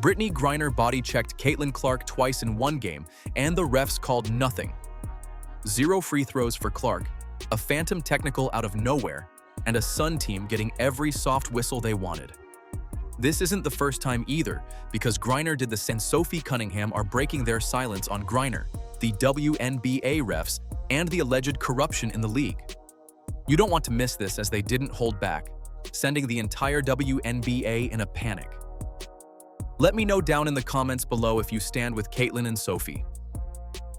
Brittney Griner body-checked Caitlin Clark twice in one game, and the refs called nothing. 0 free throws for Clark, a phantom technical out of nowhere, and a Sun team getting every soft whistle they wanted. This isn't the first time either, because Griner did the same. Sophie Cunningham are breaking their silence on Griner, the WNBA refs, and the alleged corruption in the league. You don't want to miss this, as they didn't hold back, sending the entire WNBA in a panic. Let me know down in the comments below if you stand with Caitlin and Sophie.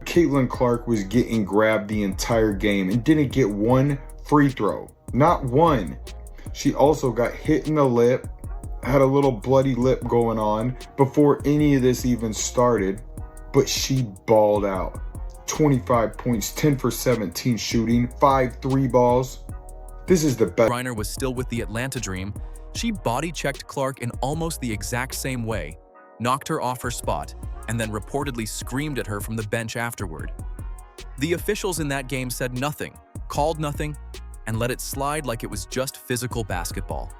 Caitlin Clark was getting grabbed the entire game and didn't get one free throw. Not one. She also got hit in the lip, had a little bloody lip going on before any of this even started, but she balled out. 25 points, 10 for 17 shooting, 5 3 balls. This is the best. Griner was still with the Atlanta Dream. She body-checked Clark in almost the exact same way, knocked her off her spot, and then reportedly screamed at her from the bench afterward. The officials in that game said nothing, called nothing, and let it slide like it was just physical basketball.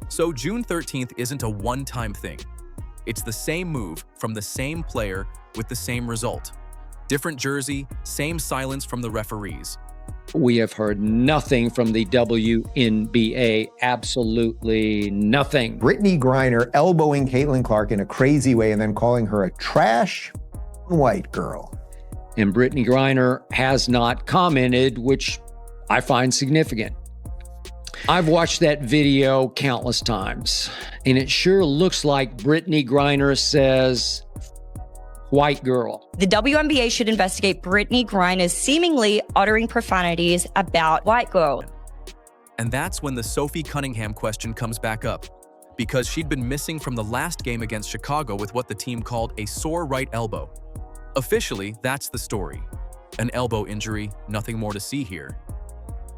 So June 13th isn't a one-time thing. It's the same move from the same player with the same result. Different jersey, same silence from the referees. We have heard nothing from the WNBA, absolutely nothing. Brittney Griner elbowing Caitlin Clark in a crazy way and then calling her a trash white girl. And Brittney Griner has not commented, which I find significant. I've watched that video countless times, and it sure looks like Brittney Griner says, white girl. The WNBA should investigate Brittney Griner's seemingly uttering profanities about white girl. And that's when the Sophie Cunningham question comes back up, because she'd been missing from the last game against Chicago with what the team called a sore right elbow. Officially, that's the story. An elbow injury, nothing more to see here.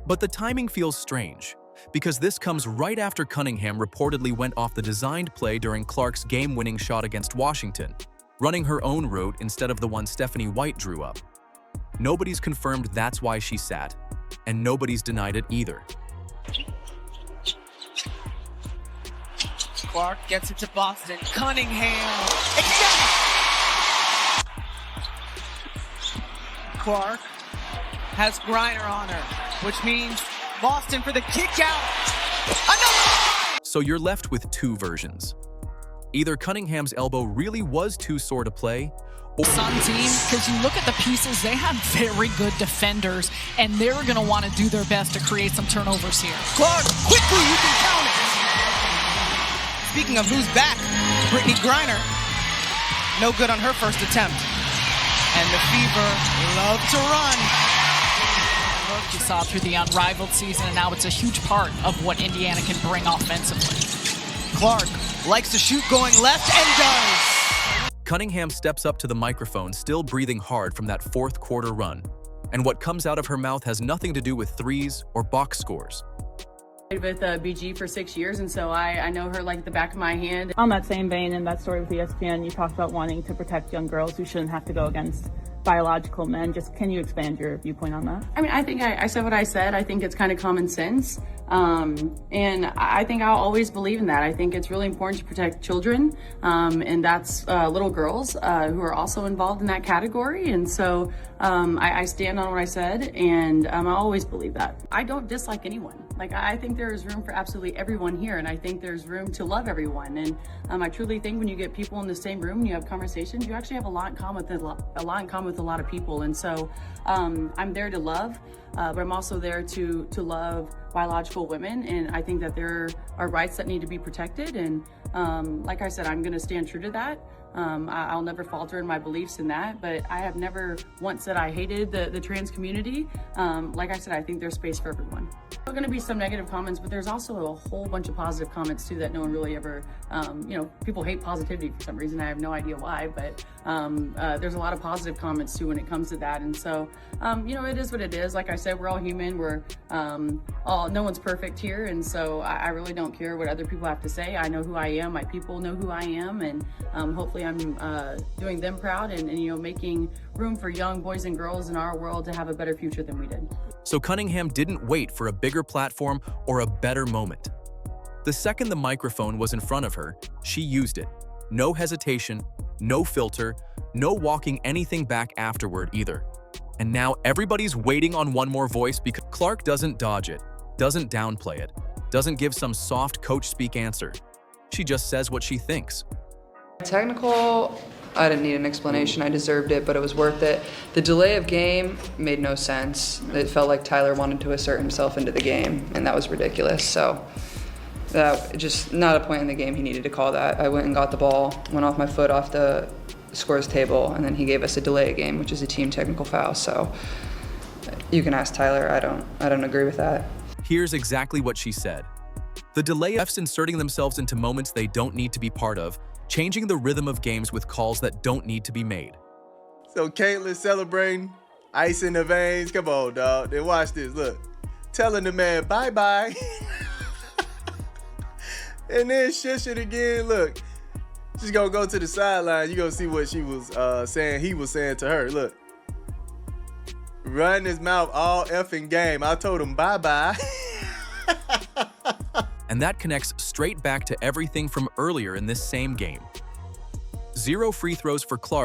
But the timing feels strange, because this comes right after Cunningham reportedly went off the designed play during Clark's game-winning shot against Washington, running her own route instead of the one Stephanie White drew up. Nobody's confirmed that's why she sat, and nobody's denied it either. Clark gets it to Boston. Cunningham. Clark has Griner on her, which means Boston for the kick out. Another! So you're left with two versions. Either Cunningham's elbow really was too sore to play, or Sun team, because you look at the pieces, they have very good defenders, and they're going to want to do their best to create some turnovers here. Clark, quickly, you can count it. Speaking of who's back, Brittney Griner, no good on her first attempt. And the Fever love to run. Look, you saw through the unrivaled season, and now it's a huge part of what Indiana can bring offensively. Clark likes to shoot going left and does. Cunningham steps up to the microphone, still breathing hard from that fourth quarter run. And what comes out of her mouth has nothing to do with threes or box scores. With BG for 6 years, and so I know her like the back of my hand. On that same vein, in that story with ESPN, you talked about wanting to protect young girls who shouldn't have to go against biological men. Just can you expand your viewpoint on that? I mean, I think I said what I said. I think it's kind of common sense. And I think I'll always believe in that. I think it's really important to protect children, and that's little girls who are also involved in that category. And so I stand on what I said, and I always believe that. I don't dislike anyone. Like, I think there is room for absolutely everyone here, and I think there's room to love everyone. And I truly think when you get people in the same room and you have conversations, you actually have a lot in common with a lot of people. And so I'm there to love, but I'm also there to love biological women, and I think that there are rights that need to be protected. And like I said, I'm going to stand true to that. I'll never falter in my beliefs in that, but I have never once said I hated the trans community. Like I said, I think there's space for everyone. There are going to be some negative comments, but there's also a whole bunch of positive comments too that no one really ever, people hate positivity for some reason. I have no idea why, but there's a lot of positive comments too when it comes to that. And so, it is what it is. Like I said, we're all human. We're no one's perfect here. And so I really don't care what other people have to say. I know who I am. My people know who I am. And hopefully I'm doing them proud and making room for young boys and girls in our world to have a better future than we did. So Cunningham didn't wait for a bigger platform or a better moment. The second the microphone was in front of her, she used it. No hesitation, no filter, no walking anything back afterward either. And now everybody's waiting on one more voice because Clark doesn't dodge it, doesn't downplay it, doesn't give some soft coach speak answer. She just says what she thinks. Technical, I didn't need an explanation. I deserved it, but it was worth it. The delay of game made no sense. It felt like Tyler wanted to assert himself into the game, and that was ridiculous. So that just not a point in the game he needed to call that. I went and got the ball, went off my foot off the scores table, and then he gave us a delay game, which is a team technical foul. So you can ask Tyler. I don't agree with that. Here's exactly what she said. The delay refs inserting themselves into moments they don't need to be part of, changing the rhythm of games with calls that don't need to be made. So Caitlyn celebrating, ice in the veins. Come on, dog. Then watch this. Look, telling the man bye-bye. And then shush it again. Look, she's gonna go to the sideline. You gonna see what she was saying. He was saying to her. Look, run his mouth all effing game. I told him bye-bye. And that connects straight back to everything from earlier in this same game. 0 free throws for Clark.